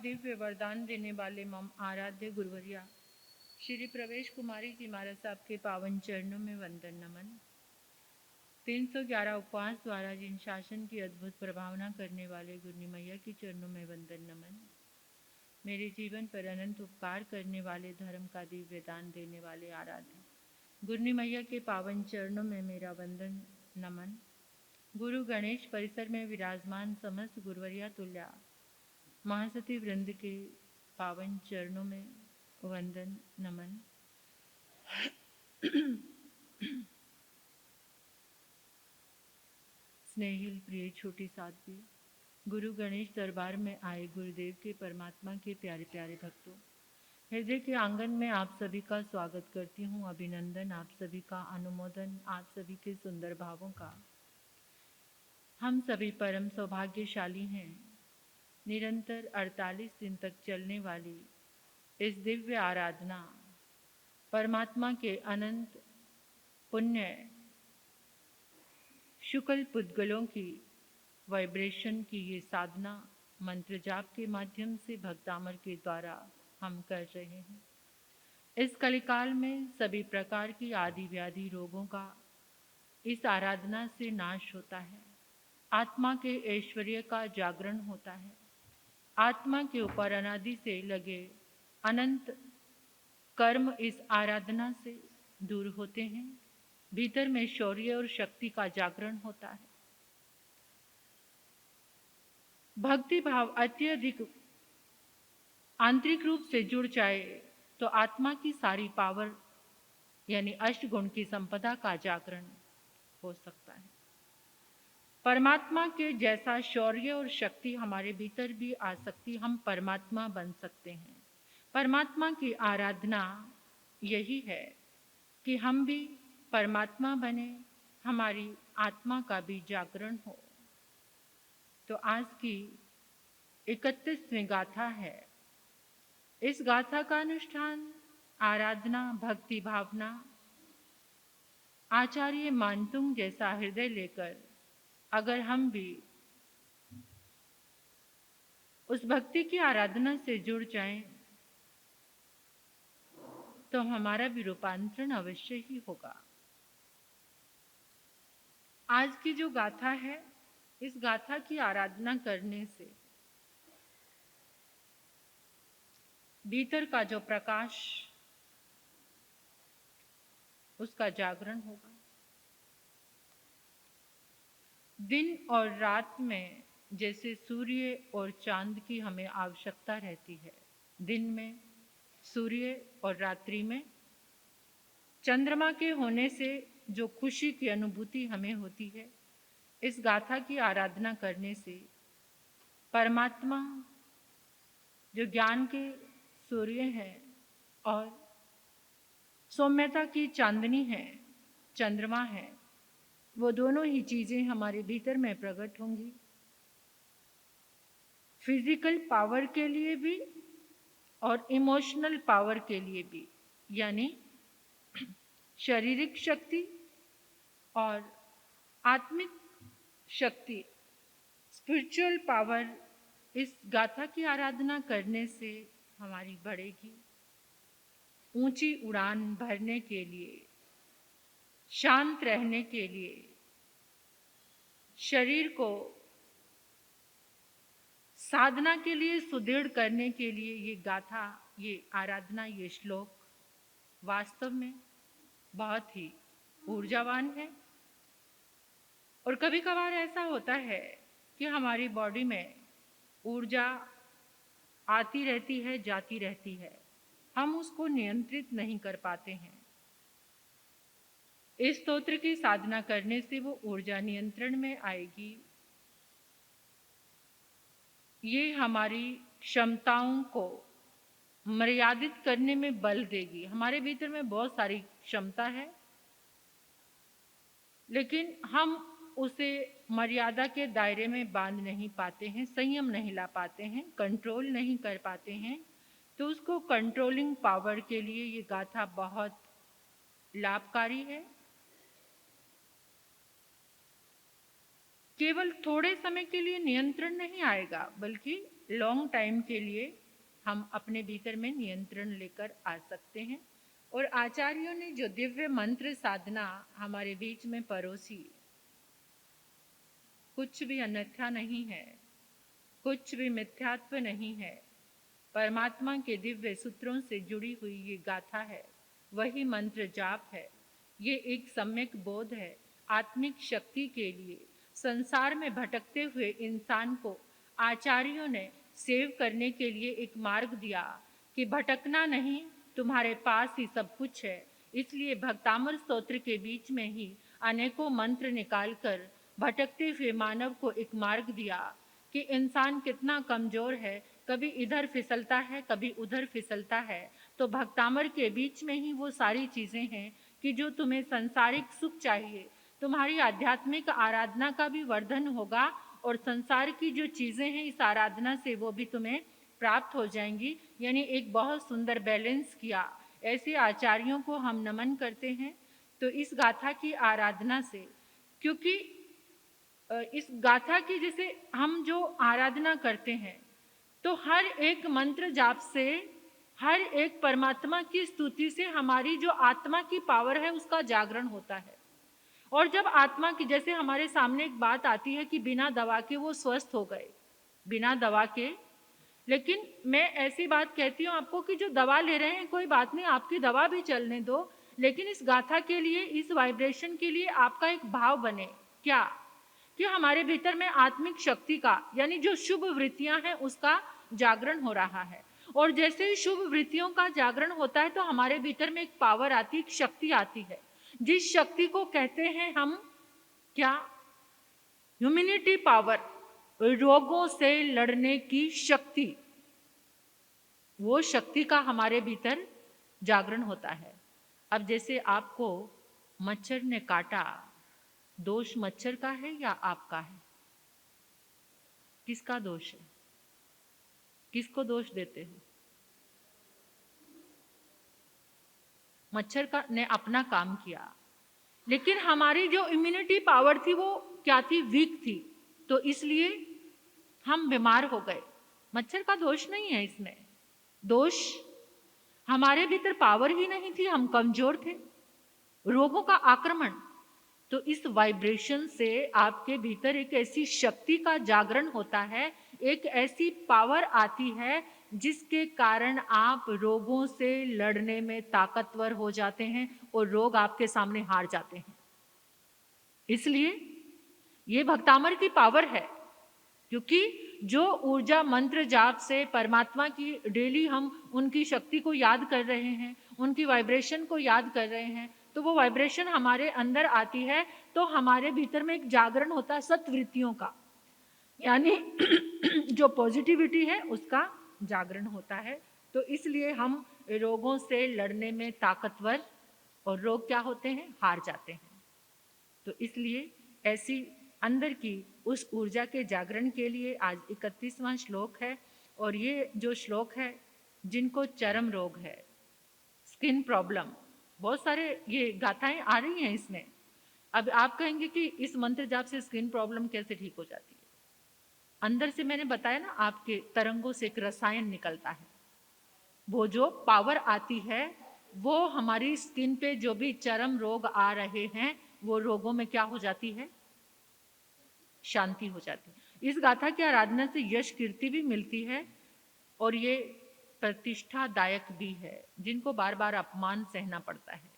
दिव्य वरदान देने वाले मम आराध्य गुरुवरिया श्री प्रवेश कुमारी जी महाराज साहब के पावन चरणों में वंदन नमन। 311 उपवास द्वारा जिन शासन की अद्भुत प्रभावना करने वाले गुरनी मैया के चरणों में वंदन नमन। मेरे जीवन पर अनंत उपकार करने वाले धर्म का दिव्य दान देने वाले आराध्य गुरनी मैया के पावन चरणों में मेरा वंदन नमन। गुरु गणेश परिसर में विराजमान समस्त गुरुवरिया तुल्या महासती वृंद के पावन चरणों में वंदन नमन। स्नेहिल प्रिय छोटी साध्वी, गुरु गणेश दरबार में आए गुरुदेव के परमात्मा के प्यारे प्यारे भक्तों, हृदय के आंगन में आप सभी का स्वागत करती हूँ। अभिनंदन, आप सभी का अनुमोदन, आप सभी के सुंदर भावों का। हम सभी परम सौभाग्यशाली हैं। निरंतर 48 दिन तक चलने वाली इस दिव्य आराधना, परमात्मा के अनंत पुण्य शुक्ल पुद्गलों की वाइब्रेशन की ये साधना मंत्र जाप के माध्यम से भक्तामर के द्वारा हम कर रहे हैं। इस कलिकाल में सभी प्रकार की आदि व्याधि रोगों का इस आराधना से नाश होता है। आत्मा के ऐश्वर्य का जागरण होता है। आत्मा के ऊपर अनादि से लगे अनंत कर्म इस आराधना से दूर होते हैं। भीतर में शौर्य और शक्ति का जागरण होता है। भक्ति भाव अत्यधिक आंतरिक रूप से जुड़ जाए तो आत्मा की सारी पावर यानी अष्टगुण की संपदा का जागरण हो सकता है। परमात्मा के जैसा शौर्य और शक्ति हमारे भीतर भी आ सकती, हम परमात्मा बन सकते हैं। परमात्मा की आराधना यही है कि हम भी परमात्मा बने, हमारी आत्मा का भी जागरण हो। तो आज की 31वीं गाथा है। इस गाथा का अनुष्ठान, आराधना, भक्ति भावना आचार्य मानतुंग जैसा हृदय लेकर अगर हम भी उस भक्ति की आराधना से जुड़ जाएं तो हमारा भी रूपांतरण अवश्य ही होगा। आज की जो गाथा है, इस गाथा की आराधना करने से भीतर का जो प्रकाश उसका जागरण होगा। दिन और रात में जैसे सूर्य और चांद की हमें आवश्यकता रहती है, दिन में सूर्य और रात्रि में चंद्रमा के होने से जो खुशी की अनुभूति हमें होती है, इस गाथा की आराधना करने से परमात्मा जो ज्ञान के सूर्य हैं और सौम्यता की चांदनी है, चंद्रमा है, वो दोनों ही चीजें हमारे भीतर में प्रकट होंगी। फिजिकल पावर के लिए भी और इमोशनल पावर के लिए भी, यानी शारीरिक शक्ति और आत्मिक शक्ति, स्पिरिचुअल पावर इस गाथा की आराधना करने से हमारी बढ़ेगी। ऊंची उड़ान भरने के लिए, शांत रहने के लिए, शरीर को साधना के लिए सुदृढ़ करने के लिए ये गाथा, ये आराधना, ये श्लोक वास्तव में बहुत ही ऊर्जावान है। और कभी कभार ऐसा होता है कि हमारी बॉडी में ऊर्जा आती रहती है, जाती रहती है, हम उसको नियंत्रित नहीं कर पाते हैं। इस स्तोत्र की साधना करने से वो ऊर्जा नियंत्रण में आएगी। ये हमारी क्षमताओं को मर्यादित करने में बल देगी। हमारे भीतर में बहुत सारी क्षमता है, लेकिन हम उसे मर्यादा के दायरे में बांध नहीं पाते हैं, संयम नहीं ला पाते हैं, कंट्रोल नहीं कर पाते हैं। तो उसको कंट्रोलिंग पावर के लिए ये गाथा बहुत लाभकारी है। केवल थोड़े समय के लिए नियंत्रण नहीं आएगा, बल्कि लॉन्ग टाइम के लिए हम अपने भीतर में नियंत्रण लेकर आ सकते हैं। और आचार्यों ने जो दिव्य मंत्र साधना हमारे बीच में परोसी, कुछ भी अन्यथा नहीं है, कुछ भी मिथ्यात्व नहीं है, परमात्मा के दिव्य सूत्रों से जुड़ी हुई ये गाथा है, वही मंत्र जाप है। ये एक सम्यक बोध है आत्मिक शक्ति के लिए। संसार में भटकते हुए इंसान को आचार्यों ने सेव करने के लिए एक मार्ग दिया कि भटकना नहीं, तुम्हारे पास ही सब कुछ है। इसलिए भक्तामर स्तोत्र के बीच में ही अनेकों मंत्र निकालकर भटकते हुए मानव को एक मार्ग दिया कि इंसान कितना कमजोर है, कभी इधर फिसलता है, कभी उधर फिसलता है। तो भक्तामर के बीच में ही वो सारी चीज़ें हैं कि जो तुम्हें संसारिक सुख चाहिए, तुम्हारी आध्यात्मिक आराधना का भी वर्धन होगा और संसार की जो चीज़ें हैं इस आराधना से वो भी तुम्हें प्राप्त हो जाएंगी। यानी एक बहुत सुंदर बैलेंस किया। ऐसे आचार्यों को हम नमन करते हैं। तो इस गाथा की आराधना से, क्योंकि इस गाथा की जैसे हम जो आराधना करते हैं तो हर एक मंत्र जाप से, हर एक परमात्मा की स्तुति से हमारी जो आत्मा की पावर है उसका जागरण होता है। और जब आत्मा की, जैसे हमारे सामने एक बात आती है कि बिना दवा के वो स्वस्थ हो गए, बिना दवा के। लेकिन मैं ऐसी बात कहती हूँ आपको कि जो दवा ले रहे हैं कोई बात नहीं, आपकी दवा भी चलने दो, लेकिन इस गाथा के लिए, इस वाइब्रेशन के लिए आपका एक भाव बने। क्या? कि हमारे भीतर में आत्मिक शक्ति का, यानी जो शुभ वृत्तियां हैं उसका जागरण हो रहा है। और जैसे ही शुभ वृत्तियों का जागरण होता है तो हमारे भीतर में एक पावर आती, एक शक्ति आती है, जिस शक्ति को कहते हैं हम क्या? ह्यूमिनिटी पावर, रोगों से लड़ने की शक्ति। वो शक्ति का हमारे भीतर जागरण होता है। अब जैसे आपको मच्छर ने काटा, दोष मच्छर का है या आपका है? किसका दोष है? किसको दोष देते हो? मच्छर का ने अपना काम किया, लेकिन हमारी जो इम्यूनिटी पावर थी वो क्या थी? वीक थी। तो इसलिए हम बीमार हो गए। मच्छर का दोष नहीं है इसमें, दोष हमारे भीतर पावर ही नहीं थी, हम कमजोर थे, रोगों का आक्रमण। तो इस वाइब्रेशन से आपके भीतर एक ऐसी शक्ति का जागरण होता है, एक ऐसी पावर आती है जिसके कारण आप रोगों से लड़ने में ताकतवर हो जाते हैं और रोग आपके सामने हार जाते हैं। इसलिए ये भक्तामर की पावर है, क्योंकि जो ऊर्जा मंत्र जाप से परमात्मा की डेली हम उनकी शक्ति को याद कर रहे हैं, उनकी वाइब्रेशन को याद कर रहे हैं, तो वो वाइब्रेशन हमारे अंदर आती है तो हमारे भीतर में एक जागरण होता है सत्वृत्तियों का, यानी जो पॉजिटिविटी है उसका जागरण होता है। तो इसलिए हम रोगों से लड़ने में ताकतवर, और रोग क्या होते हैं? हार जाते हैं। तो इसलिए ऐसी अंदर की उस ऊर्जा के जागरण के लिए आज 31वां श्लोक है। और ये जो श्लोक है, जिनको चर्म रोग है, स्किन प्रॉब्लम, बहुत सारे ये गाथाएं आ रही हैं इसमें। अब आप कहेंगे कि इस मंत्र जाप से स्किन प्रॉब्लम कैसे ठीक हो जाती है? अंदर से मैंने बताया ना, आपके तरंगों से एक रसायन निकलता है, वो जो पावर आती है वो हमारी स्किन पे जो भी चर्म रोग आ रहे हैं वो रोगों में क्या हो जाती है? शांति हो जाती है। इस गाथा की आराधना से यश कीर्ति भी मिलती है और ये प्रतिष्ठादायक भी है, जिनको बार बार अपमान सहना पड़ता है।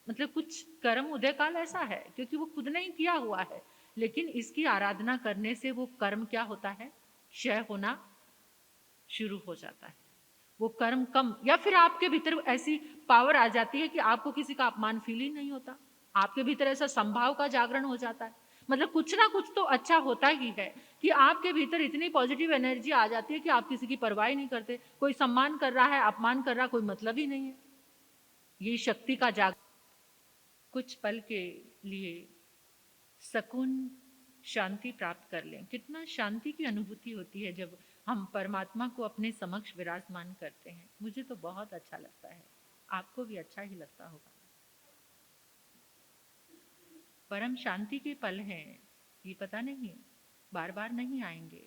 मतलब कुछ कर्म उदय काल ऐसा है क्योंकि वो खुद नहीं किया हुआ है, लेकिन इसकी आराधना करने से वो कर्म क्या होता है? क्षय होना शुरू हो जाता है। वो कर्म कम, या फिर आपके भीतर ऐसी पावर आ जाती है कि आपको किसी का अपमान फील ही नहीं होता, आपके भीतर ऐसा संभाव का जागरण हो जाता है। मतलब कुछ ना कुछ तो अच्छा होता ही है कि आपके भीतर इतनी पॉजिटिव एनर्जी आ जाती है कि आप किसी की परवाह नहीं करते, कोई सम्मान कर रहा है, अपमान कर रहा है, कोई मतलब ही नहीं है। ये शक्ति का जागरण। कुछ पल के लिए सुकून, शांति प्राप्त कर लें। कितना शांति की अनुभूति होती है जब हम परमात्मा को अपने समक्ष विराजमान करते हैं। मुझे तो बहुत अच्छा लगता है, आपको भी अच्छा ही लगता होगा। परम शांति के पल हैं ये, पता नहीं बार बार नहीं आएंगे।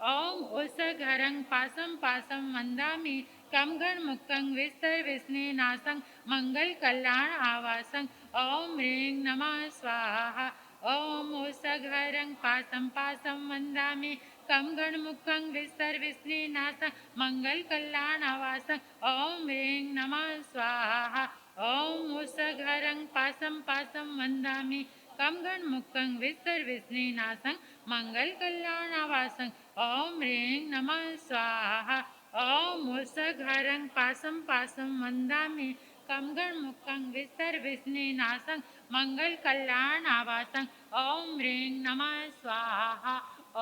ॐ उषघरं पासं पासं वन्दामि कं गणमुक्तं विस्तरविस्नेनासं मङ्गलकल्याण आवासं ॐ ह्रीं नमः स्वाहा ॐ उषघरं पासं पासं वन्दामि कं गणमुक्तं विस्तरविस्नेनासं मङ्गलकल्याण आवासं ॐ ह्रीं नमः स्वाहा ॐ उषघरं पासं पासं वन्दामि कं गणमुक्तं विस्तरविस्नेनासं मङ्गलकल्याणावासं ॐ ह्रीं नमः स्वाहा ॐ उषघरं पासं पासं वन्दामि कं गणमुक्तं विस्तरविस्नेनासं मङ्गलकल्याणावासं ॐ ह्रीं नमः स्वाहा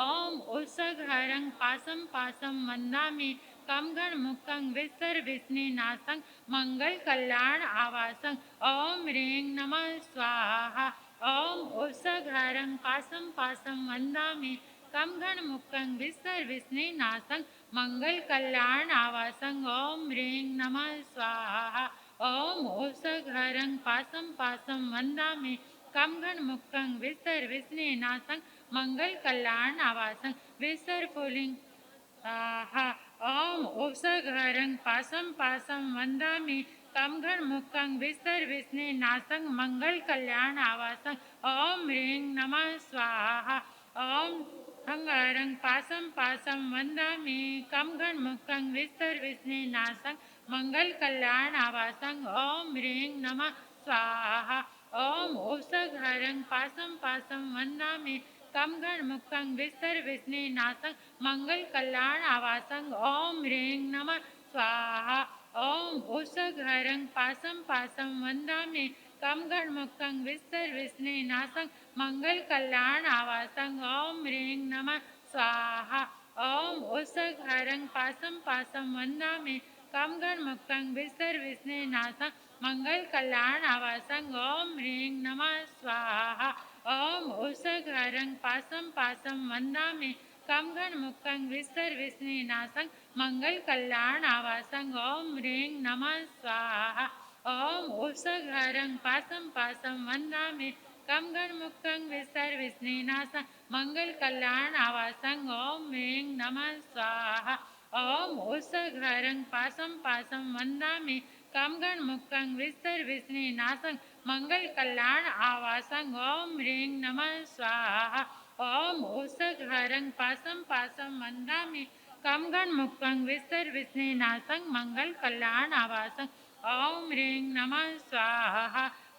ॐ उषघरं पासं पासं वन्दामि कं गणमुक्तं विस्तरविस्नेनासं मङ्गलकल्याण आवासं ॐ ह्रीं नमः स्वाहा ॐ उषघरं पासं पासं वन्दामि कं गणमुक्तं विस्तरविस्नेनासं मङ्गलकल्याण आवासं ॐ ह्रीं नमः स्वाहा ॐ उषघरं पासं पासं वन्दामि कं गणमुक्तं विस्तरविस्नेनासं मङ्गलकल्याण आवासं विस्तरफुलिं स्वाहा ॐ उषघरं पासं पासं वन्दामि कं गणमुक्तं विस्तरविस्नेनासं मङ्गलकल्याण आवासं ॐ ह्रीं नमः स्वाहा ॐ खङ्गारं पासं पासं वन्दामि कं गणमुक्तं विस्तरविस्नेनासं मङ्गलकल्याण आवासं ॐ ह्रीं नमः स्वाहा ॐ उषघरं पासं पासं वन्दामि कं गणमुक्तं विस्तरविस्नेनासं मङ्गलकल्याण आवासं ॐ ह्रीं नमः स्वाहा ॐ उषघरं पासं पासं वन्दामि कं गणमुक्तं विस्तरविस्नेनासं मङ्गलकल्याण आवासं ॐ ह्रीं नमः स्वाहा ॐ उषघरं पासं पासं वन्दामि कं गणमुक्तं विस्तरविस्नेनासं मङ्गलकल्याण आवासं ॐ ह्रीं नमः स्वाहा ॐ उषघरं पासं पासं वन्दामि कं गणमुक्तं विस्तरविस्नेनासं मङ्गलकल्याण आवासं ॐ ह्रीं नमः स्वाहा ॐ उषघरं पासं पासं वन्दामि कं गणमुक्तं विस्तरविस्नेनासं मङ्गलकल्याण आवासं ॐ ह्रीं नमः स्वाहा ॐ उषघरं पासं पासं वन्दामि कं गणमुक्तं विस्तरविस्नेनासं मङ्गलकल्याण आवासं ॐ ह्रीं नमः स्वाहा ॐ उषघरं पासं पासं वन्दामि कं गणमुक्तं विस्तरविस्नेनासं मङ्गलकल्याण आवासं ॐ ह्रीं नमः स्वाहा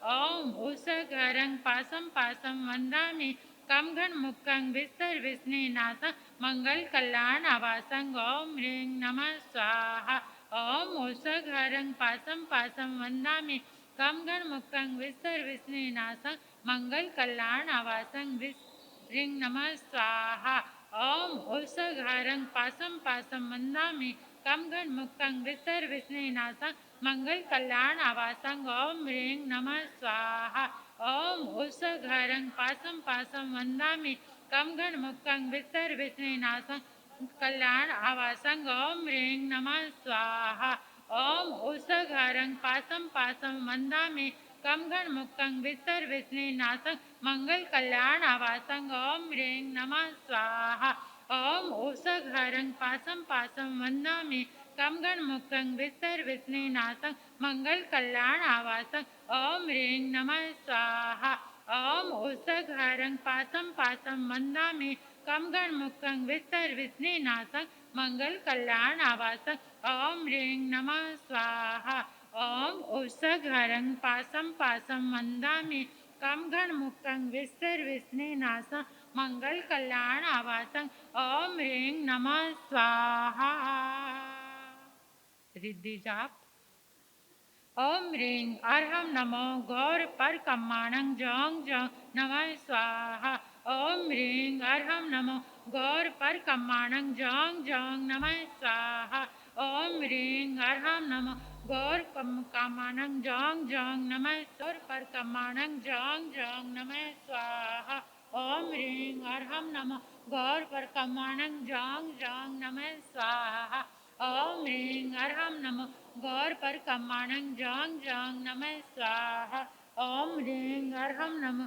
ॐ उषघरं पासं पासं वन्दामि कं गणमुक्तं विस्तरविस्नेनासं मङ्गलकल्याण आवासं ॐ ह्रीं नमः स्वाहा ॐ उषघरं पासं पासं वन्दामि कं गणमुक्तं विस्तरविस्नेनासं मङ्गलकल्याण आवासं ह्रीं नमः स्वाहा ॐ उषघरं पासं पासं वन्दामि कं गणमुक्तं विस्तरविस्नेनासं मङ्गलकल्याण आवासं ॐ ह्रीं नमः स्वाहा ॐ उषघरं पासं पासं वन्दामि कं गणमुक्तं विस्तरविस्नेनासं कल्याण आवासं ॐ ह्रीं नमः स्वाहा ॐ उषघरं पासं पासं वन्दामि कं गणमुक्तं विस्तरविस्नेनासं मङ्गलकल्याण आवासं ॐ ह्रीं नमः स्वाहा ॐ उषघरं पासं पासं वन्दामि कं गणमुक्तं विस्तरविस्नेनासं मङ्गलकल्याण आवासं ॐ ह्रीं नमः स्वाहा ॐ उषघरं पासं पासं वन्दामि कं गणमुक्तं विस्तरविस्नेनासं मङ्गलकल्याण आवासं ॐ ह्रीं नमः स्वाहा ॐ उषघरं पासं पासं वन्दामि कं गणमुक्तं विस्तरविस्नेनासं मङ्गलकल्याण आवासं ॐ ह्रीं नमः स्वाहा रिद्धि जाप ॐ ह्रीं अर्हं नमो गौर परकम्माणं जौं जौं नमः स्वाहा ॐ ह्रीं अर्हं नमो गौर परकम्माणं जौं जौं नमः स्वाहा ॐ ह्रीं अर्हं नमो गौर कामानं जौं जौं नमः सुर परकम्माणं जौं जौं नमः स्वाहा ॐ ह्रीं अर्हं नमो गौर परकम्माणं जौं जौं नमः स्वाहा ॐ ह्रीं अर्हं नमो गौर परकम्माणं जौं जौं नमः स्वाहा ॐ ह्रीं अर्हं नमो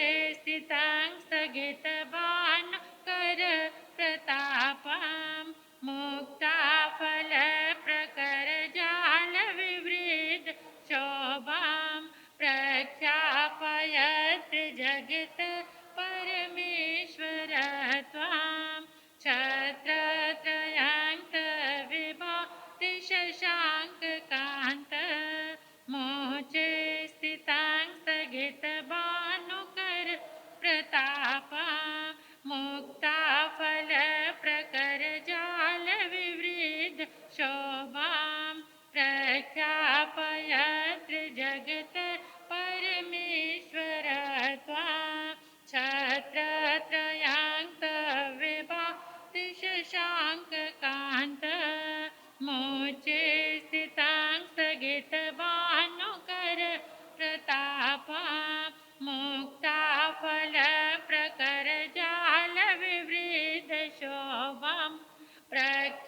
स्थगित भानुकर प्रतापं मुक्ताफल प्रकर जाल विवृत शोभां प्रख्यापयत् जगत् परमेश्वर त्वां छत्रत्रयान्त विभाति शशांक कांत मोचे स्थितां स्थगित भानुकर प्रतापा मुक्ताफल प्रकर जाल विवृत शोभां प्रख्यापयत् जगत् परमेश्वर त्वां छत्रत्रयान्त विभाति शशांक कांत मोचे स्थितां स्थगित भानुकर प्रतापा मुक्ताफल प्रकर जाल विवृत शोभां प्रख्यापयत्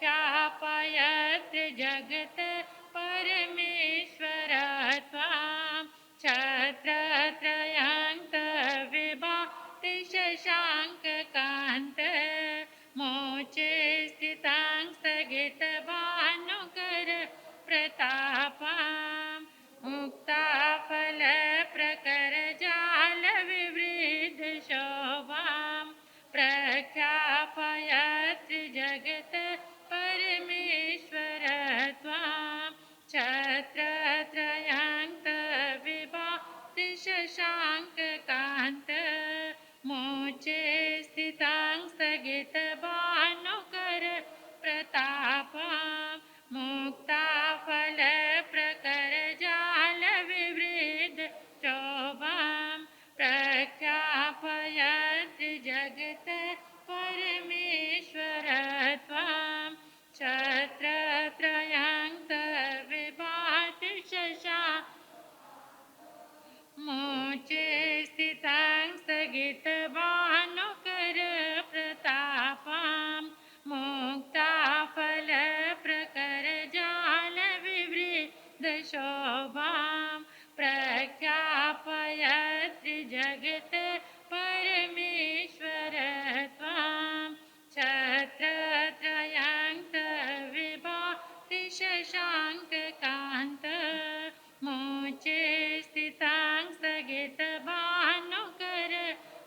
जगत् परमेश्वर त्वां छत्रत्रयान्त विभाति शशांक कांत मोचे स्थितां स्थगित भानुकर प्रतापा मुक्ताफल प्रकर जाल विवृत शोभां प्रख्यापयत् जगत् परमेश्वर त्वां छत्रत्रयान्त विभाति शशांक कांत मोचे स्थितां स्थगित भानुकर प्रतापा मुक्ताफल प्रकर जाल विवृत शोभां प्रख्यापयत् जगत् परमेश्वर त्वां छत्रत्रयान्त विभाति शशांक मोचे स्थितां स्थगित भानुकर प्रतापां मुक्ताफल प्रकर जाल विवृत शोभां प्रख्यापयत् जगत् परमेश्वर त्वां छत्रत्रयान्त विभाति शशांक कांत मोचे स्थितां स्थगित भानुकर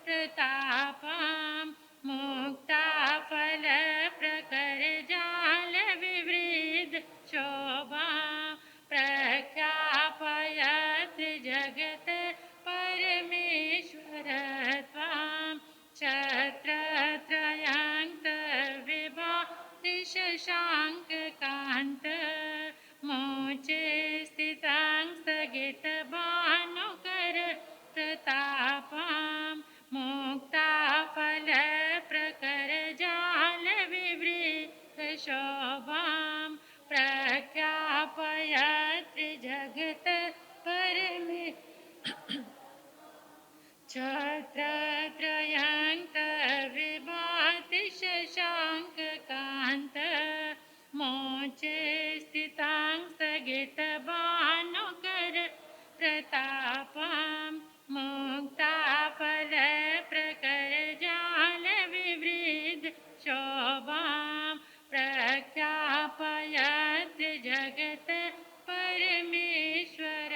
प्रतापां मुक्ताफल प्रकर जाल विवृत शोभां प्रख्यापयत् जगत् परमेश्वर त्वां छत्रत्रयान्त विभाति शशांक कांत मोचे स्थितां स्थगित भानुकर प्रतापां मुक्ताफल प्रकर जाल विवृत शोभां प्रख्यापयत् जगत् परमेश्वर छत्रत्रयान्त विभाति शशांक कांत मोचे स्थितां स्थगित भानुकर प्रतापां मुक्ताफल प्रकर जाल विवृत शोभां प्रख्यापयत् जगत् परमेश्वर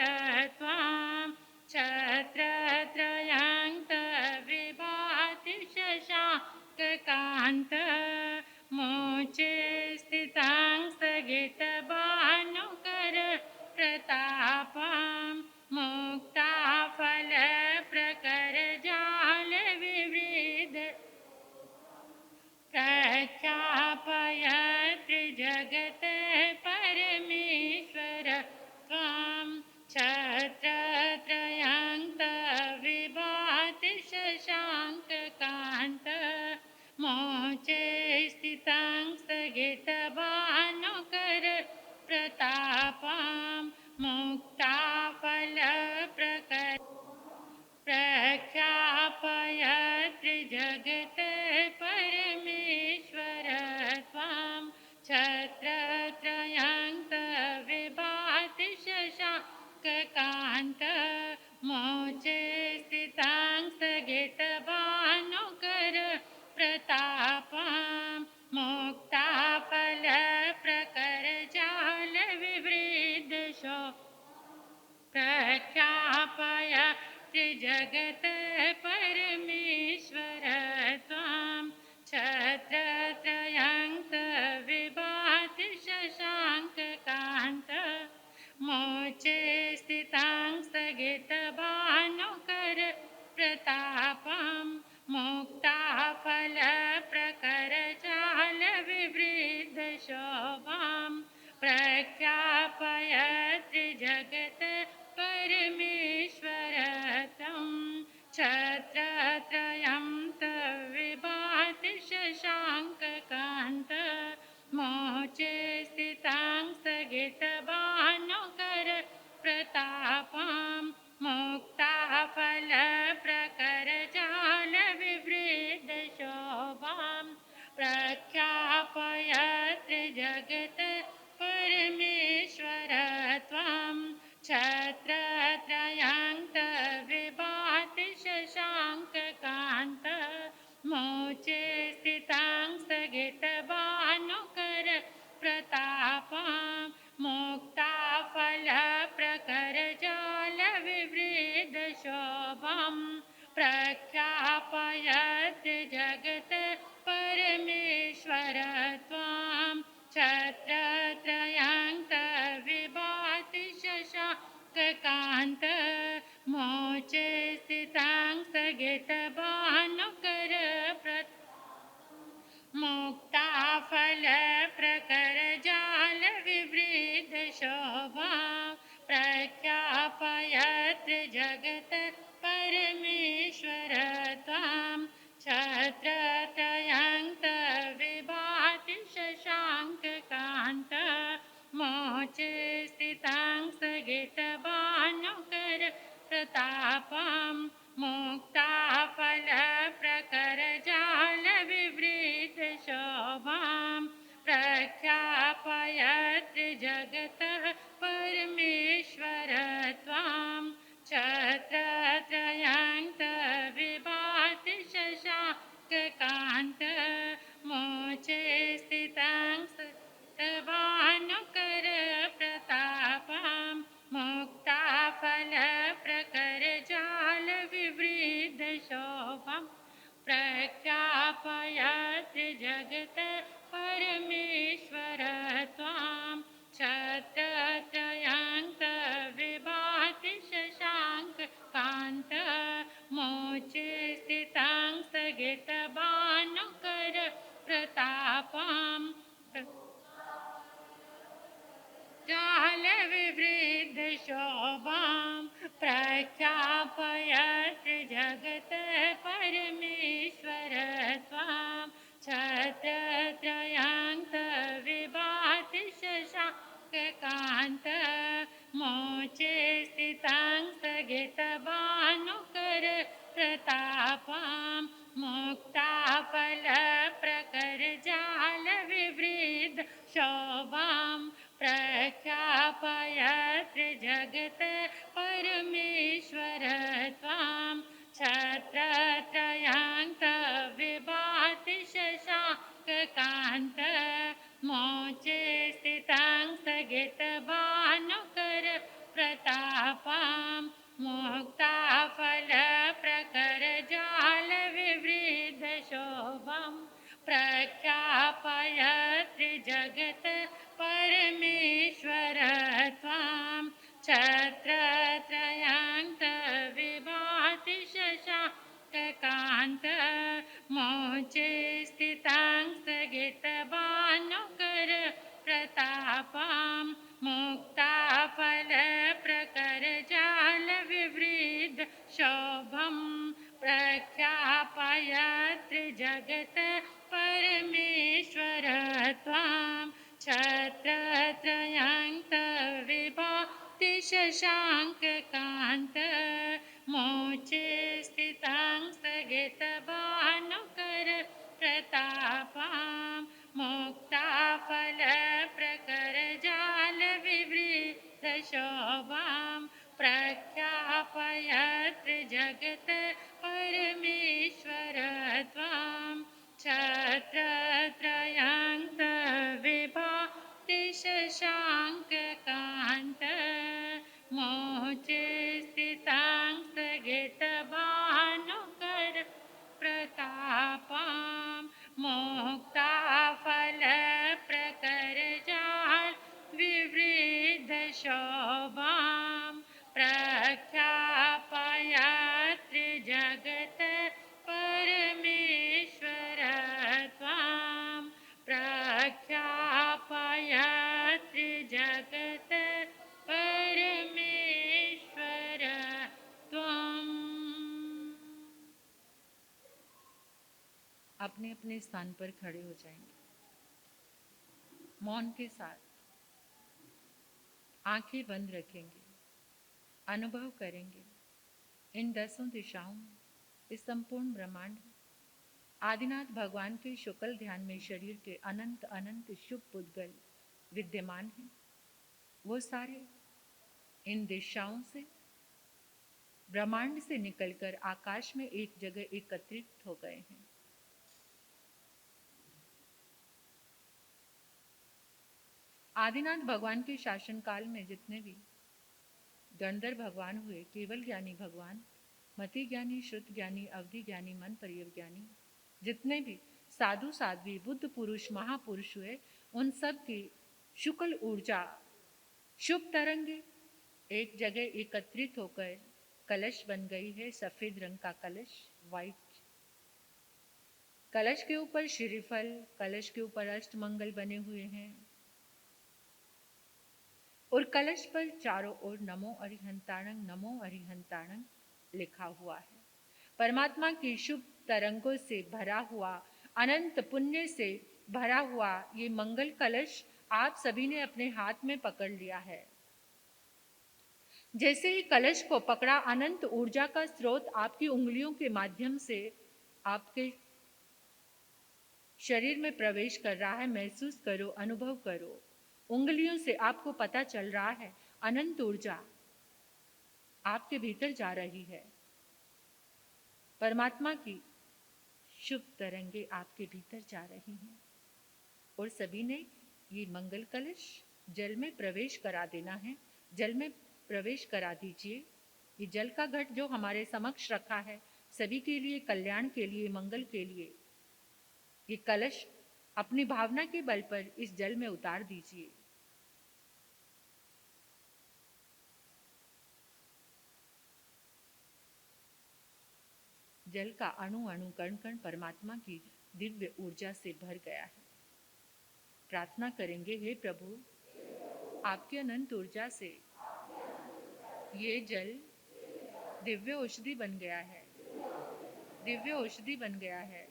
त्वां छत्रत्रयान्त विभाति शशांक कांत मोचे स्थितां स्थगित भानुकर प्रतापां मुक्ताफल प्रकर जाल विवृत प्रख्यापयत् जगत् परमेश्वर त्वां छत्रत्रयान्त विभाति शशांक कांत मोचे स्थितां स्थगित भानुकर प्रतापां मुक्ताफल प्रकर प्रख्यापयत् जगत् परमेश्वर त्वां छत्रत्रयान्त विभाति शशांक कांत मोचे स्थितां स्थगित भानु फल प्रकर जाल विवृद्ध शोभां प्रख्यापयत् जगत परमेश्वरतं छत्रत्रयं तविभाति शशाङ्ककान्त मोचे स्थितां स्थगितभानुकर प्रतापां मुक्ताफल प्रकर जाल विवृद्ध शोभां प्रख्यापयत् जगत परमेश्वर त्वां छत्रत्रयं तविभाति शशाङ्ककान्त मोचे स्थितां स्थगितभानुकर प्रतापां मुक्ताफल प्रकर जाल विवृद्ध शोभां प्रख्यापयत् जगत परमेश्वर त्वां छत्रत्रयं तविभाति शशाङ्ककान्त मोचे स्थितां स्थगितभानुकर मुक्ताफल प्रकर जाल विवृद्ध शोभां प्रख्यापयत् जगत परमेश्वर त्वां छत्रत्रयं तविभाति शशाङ्ककान्त मोचे स्थितां स्थगितभानुकर प्रतापां मुक्ताफल प्रकर जाल विवृद्ध शोभां प्रख्यापयत् जगत परमेश्वर त्वां छत्रत्रयं तविभाति शशाङ्ककान्त मोचे स्थितां स्थगितभानुकर प्रतापां मुक्ताफल प्रकर जाल विवृद्ध शोभां प्रख्यापयत् जगत परमेश्वर त्वां छत्रत्रयं तविभाति शशाङ्ककान्त मोचे स्थितां स्थगितभानुकर प्रतापां जाल विवृद्ध शोभां प्रख्यापयत् जगत परमेश्वर त्वां छत्रत्रयं तविभाति शशाङ्ककान्त मोचे स्थितां स्थगितभानुकर प्रतापां मुक्ताफल प्रकर जाल विवृद्ध शोभां प्रख्यापयत् जगत परमेश्वर त्वां छत्रत्रयं तविभाति शशाङ्ककान्त मोचे स्थितां स्थगितभानुकर प्रतापां मुक्ताफल प्रकर जाल विवृद्ध शोभां प्रख्यापयत् जगत परमेश्वर त्वां छत्रत्रयं तविभाति शशाङ्ककान्त मोचे स्थितां स्थगितभानुकर प्रतापां मुक्ताफल प्रकर जाल विवृद्ध शोभं प्रख्यापयत् जगत परमेश्वर त्वां छत्रत्रयं तविभाति शशाङ्ककान्त मोचे स्थितां स्थगितभानुकर प्रतापां मुक्ताफल प्रकर जाल विवृद्ध शोभां प्रख्यापयत् जगत परमेश्वर त्वां छत्रत्रयं तविभाति शशाङ्ककान्त मोचे स्थितां स्थगितभानुकर प्रताप अपने अपने स्थान पर खड़े हो जाएंगे। मौन के साथ आंखें बंद रखेंगे, अनुभव करेंगे इन 10 दिशाओं में, इस संपूर्ण ब्रह्मांड में आदिनाथ भगवान के शुक्ल ध्यान में शरीर के अनंत अनंत शुभ पुद्गल विद्यमान हैं। वो सारे इन दिशाओं से, ब्रह्मांड से निकलकर आकाश में एक जगह एकत्रित हो गए हैं। आदिनाथ भगवान के शासन काल में जितने भी गंधर्व भगवान हुए, केवल ज्ञानी भगवान, मति ज्ञानी, श्रुत ज्ञानी, अवधि ज्ञानी, मन परियव ज्ञानी, जितने भी साधु साध्वी, बुद्ध पुरुष, महापुरुष हुए, उन सब की शुक्ल ऊर्जा, शुभ तरंगे एक जगह एकत्रित होकर कलश बन गई है। सफेद रंग का कलश, व्हाइट कलश के ऊपर श्रीफल, कलश के ऊपर अष्टमंगल बने हुए हैं और कलश पर चारों ओर नमो अरिहंताणं, नमो अरिहंताणं लिखा हुआ है। परमात्मा की शुभ तरंगों से भरा हुआ, अनंत पुण्य से भरा हुआ ये मंगल कलश आप सभी ने अपने हाथ में पकड़ लिया है। जैसे ही कलश को पकड़ा, अनंत ऊर्जा का स्रोत आपकी उंगलियों के माध्यम से आपके शरीर में प्रवेश कर रहा है। महसूस करो, अनुभव करो। उंगलियों से आपको पता चल रहा है अनंत ऊर्जा आपके भीतर जा रही है। परमात्मा की शुभ तरंगे आपके भीतर जा रही हैं और सभी ने ये मंगल कलश जल में प्रवेश करा देना है। जल में प्रवेश करा दीजिए। ये जल का घट जो हमारे समक्ष रखा है, सभी के लिए, कल्याण के लिए, मंगल के लिए, ये कलश अपनी भावना के बल पर इस जल में उतार दीजिए। जल का अणु अणु, कण कण परमात्मा की दिव्य ऊर्जा से भर गया है। प्रार्थना करेंगे, हे प्रभु, आपकी अनंत ऊर्जा से ये जल दिव्य औषधि बन गया है, दिव्य औषधि बन गया है,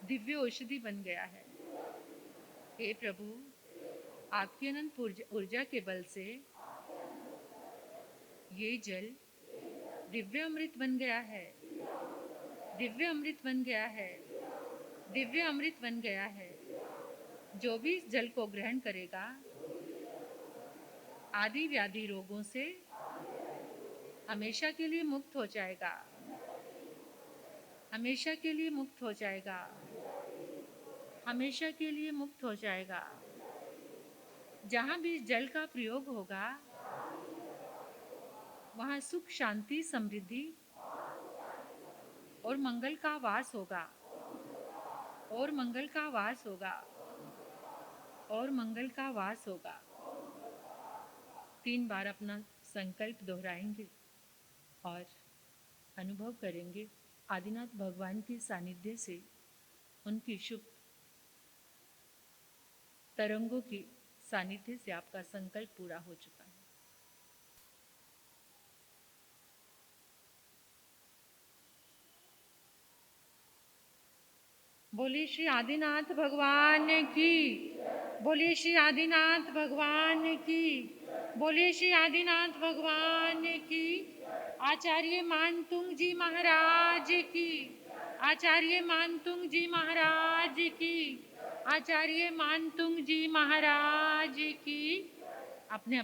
दिव्य औषधि बन गया है। हे प्रभु, आपकी अनंत ऊर्जा के बल से ये जल दिव्य अमृत बन गया है, दिव्य अमृत बन गया है, दिव्य अमृत बन गया है। जो भी इस जल को ग्रहण करेगा, आदि व्याधि रोगों से हमेशा के लिए मुक्त हो जाएगा, हमेशा के लिए मुक्त हो जाएगा, हमेशा के लिए मुक्त हो जाएगा। जहाँ भी इस जल का प्रयोग होगा, वहाँ सुख, शांति, समृद्धि और मंगल का वास होगा, और मंगल का वास होगा, और मंगल का वास होगा। 3 बार अपना संकल्प दोहराएंगे और अनुभव करेंगे आदिनाथ भगवान के सानिध्य से, उनकी शुभ तरंगों की सानिध्य से आपका संकल्प पूरा हो चुका है। बोलिए श्री आदिनाथ भगवान की, बोलिए श्री आदिनाथ भगवान की, बोलिए श्री आदिनाथ भगवान की। आचार्य मानतुंग जी महाराज की, आचार्य मानतुंग जी महाराज की, आचार्य मानतुंग जी महाराज की। अपने